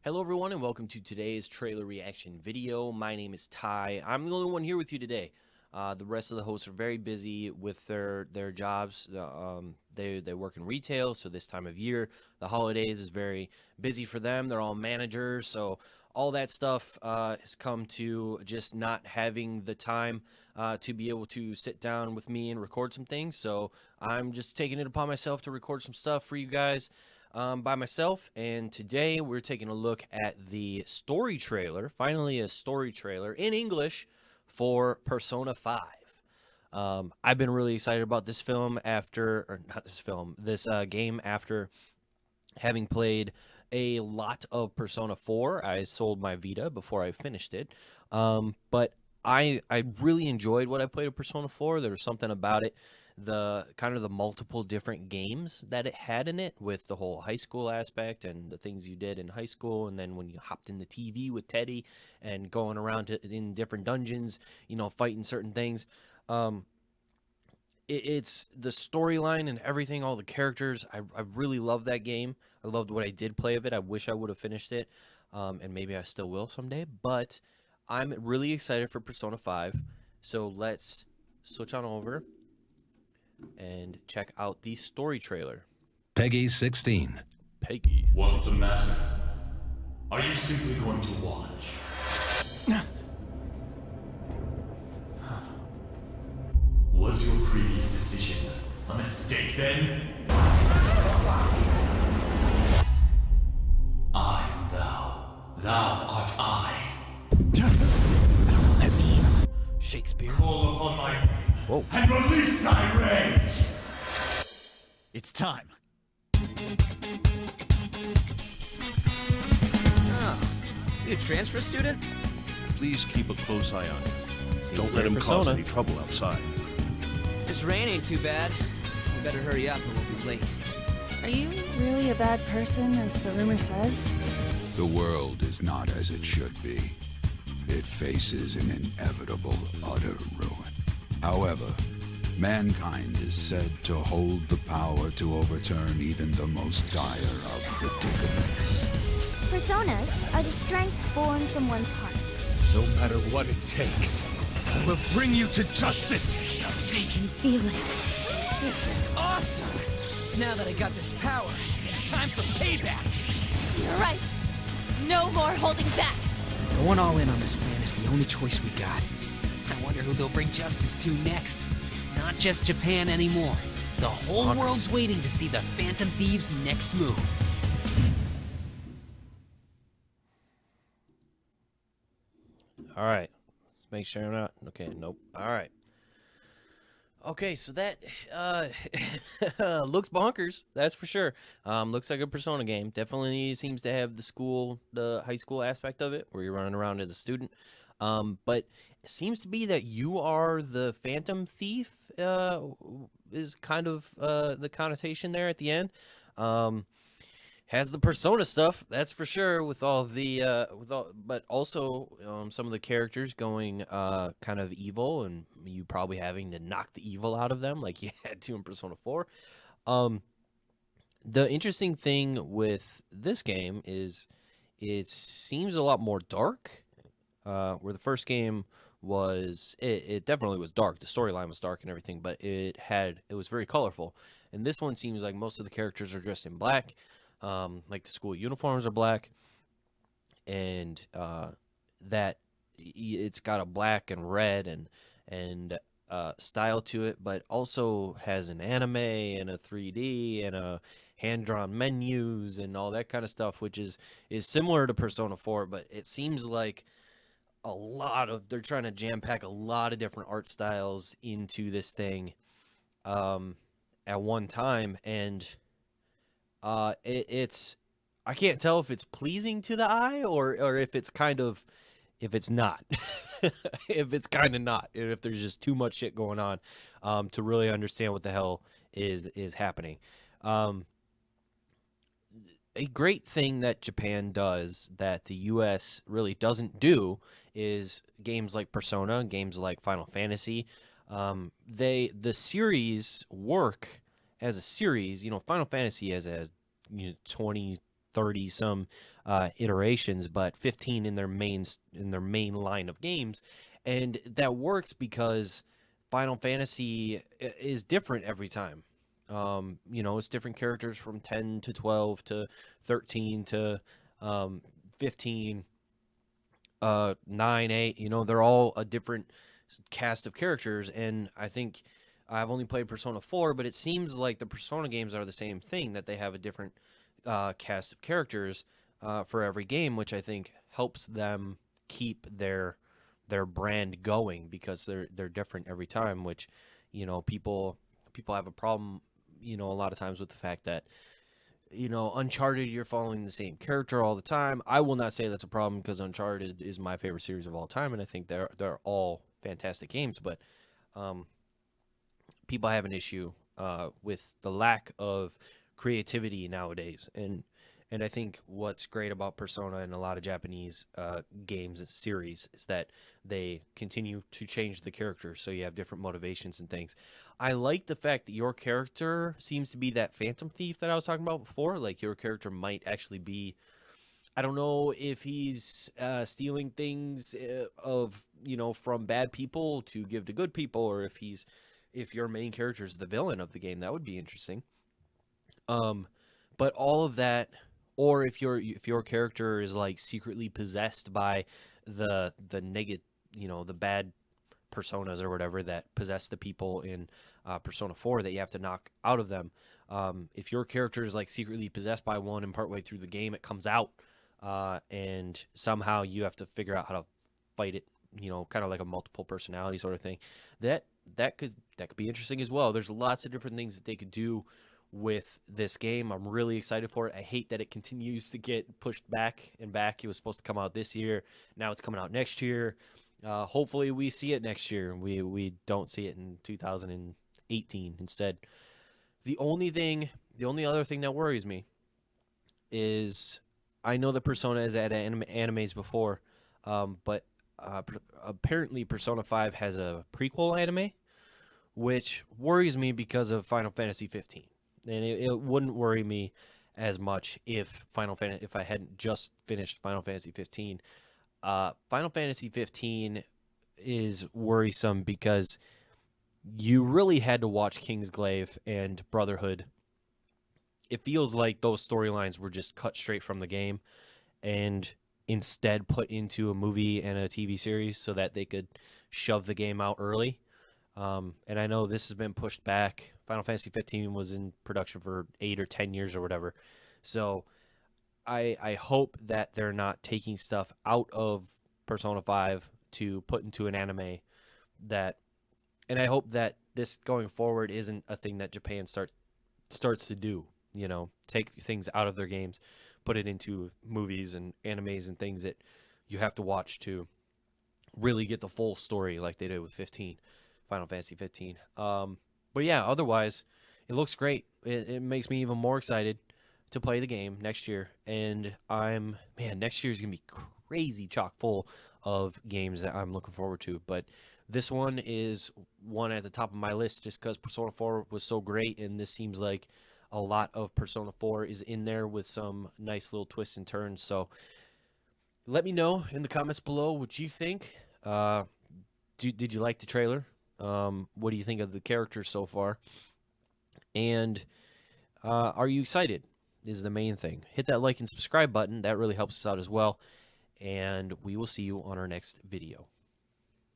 Hello everyone and welcome to today's trailer reaction video. My name is Ty. I'm the only one here with you today. The rest of the hosts are very busy with their jobs. They work in retail, so this time of year, the holidays is very busy for them. They're all managers, so all that stuff has come to just not having the time to be able to sit down with me and record some things. So I'm just taking it upon myself to record some stuff for you guys. By myself, and today we're taking a look at the story trailer, finally a story trailer in English for Persona 5. I've been really excited about this film this game after having played a lot of Persona 4. I sold my Vita before I finished it, but I really enjoyed what I played of Persona 4. There was something about it, the kind of the multiple different games that it had in it, with the whole high school aspect and the things you did in high school, and then when you hopped in the TV with Teddy and going around in different dungeons, fighting certain things. It's the storyline and everything, all the characters. I really love that game. I loved what I did play of it. I wish I would have finished it, and maybe I still will someday, but I'm really excited for Persona 5. So let's switch on over and check out the story trailer. Peggy 16. Peggy. What's the matter? Are you simply going to watch? Was your previous decision a mistake then? I am thou. Thou art I. I don't know what that means. Shakespeare. Call upon my name. Whoa. And release thy rage! It's time. You a transfer student? Please keep a close eye on him. Seems Don't very let him cause Persona. any trouble outside. This rain ain't too bad. You better hurry up or we'll be late. Are you really a bad person, as the rumor says? The world is not as it should be. It faces an inevitable, utter ruin. However, mankind is said to hold the power to overturn even the most dire of predicaments. Personas are the strength born from one's heart. No matter what it takes, I will bring you to justice! I can feel it. This is awesome! Now that I got this power, it's time for payback! You're right. No more holding back. Going all in on this plan is the only choice we got. I wonder who they'll bring justice to next. It's not just Japan anymore. The whole world's waiting to see the Phantom Thieves' next move. All right. Let's make sure I'm not. Okay, nope. All right. Okay, so that looks bonkers. That's for sure. Looks like a Persona game. Definitely seems to have the high school aspect of it, where you're running around as a student. But it seems to be that you are the Phantom Thief. Is kind of the connotation there at the end. Has the Persona stuff, that's for sure, with all the but also some of the characters going kind of evil, and you probably having to knock the evil out of them like you had to in Persona 4. The interesting thing with this game is it seems a lot more dark. Where the first game was, it definitely was dark. The storyline was dark and everything, but it was very colorful. And this one seems like most of the characters are dressed in black. Like the school uniforms are black, and that it's got a black and red and style to it, but also has an anime and a 3D and a hand-drawn menus and all that kind of stuff, which is similar to Persona 4, but it seems like they're trying to jam pack a lot of different art styles into this thing at one time, and it's I can't tell if it's pleasing to the eye or if it's not if it's kind of not, if there's just too much shit going on to really understand what the hell is happening. A great thing that Japan does that the US really doesn't do is games like Persona, games like Final Fantasy. The series work as a series. Final Fantasy has a 20 30 some iterations, but 15 in their main line of games, and that works because Final Fantasy is different every time. It's different characters from 10 to 12 to 13 to 15, 9, 8. They're all a different cast of characters, and I think I've only played Persona 4, but it seems like the Persona games are the same thing, that they have a different cast of characters for every game, which I think helps them keep their brand going, because they're different every time, which people have a problem a lot of times with the fact that Uncharted, you're following the same character all the time. I will not say that's a problem, because Uncharted is my favorite series of all time, and I think they're all fantastic games, but people have an issue with the lack of creativity nowadays, and I think what's great about Persona and a lot of Japanese games and series is that they continue to change the characters, so you have different motivations and things. I like the fact that your character seems to be that Phantom Thief that I was talking about before. Like, your character might actually be, I don't know if he's stealing things from bad people to give to good people, or if your main character is the villain of the game. That would be interesting. But all of that, or if your character is like secretly possessed by the negative, the bad personas or whatever that possess the people in Persona 4 that you have to knock out of them. If your character is like secretly possessed by one, and partway through the game it comes out, and somehow you have to figure out how to fight it, kind of like a multiple personality sort of thing. That could be interesting as well. There's lots of different things that they could do with this game. I'm really excited for it. I hate that it continues to get pushed back and back. It was supposed to come out this year. Now it's coming out next year. Hopefully we see it next year. We don't see it in 2018 instead. The only other thing that worries me is, I know that Persona has had animes before, but apparently Persona 5 has a prequel anime, which worries me because of Final Fantasy 15. And it wouldn't worry me as much if I hadn't just finished Final Fantasy 15. Final Fantasy 15 is worrisome because you really had to watch Kingsglaive and Brotherhood. It feels like those storylines were just cut straight from the game and instead put into a movie and a TV series so that they could shove the game out early. And I know this has been pushed back. Final Fantasy 15 was in production for 8 or 10 years or whatever. So I hope that they're not taking stuff out of Persona 5 to put into an anime, and I hope that this going forward isn't a thing that Japan starts to do, take things out of their games, put it into movies and animes and things that you have to watch to really get the full story like they did with Final Fantasy 15. But yeah, otherwise, it looks great. It makes me even more excited to play the game next year. And next year is going to be crazy chock full of games that I'm looking forward to. But this one is one at the top of my list just because Persona 4 was so great. And this seems like a lot of Persona 4 is in there with some nice little twists and turns. So let me know in the comments below what you think. Did you like the trailer? What do you think of the characters so far? And are you excited is the main thing. Hit that like and subscribe button. That really helps us out as well. And we will see you on our next video.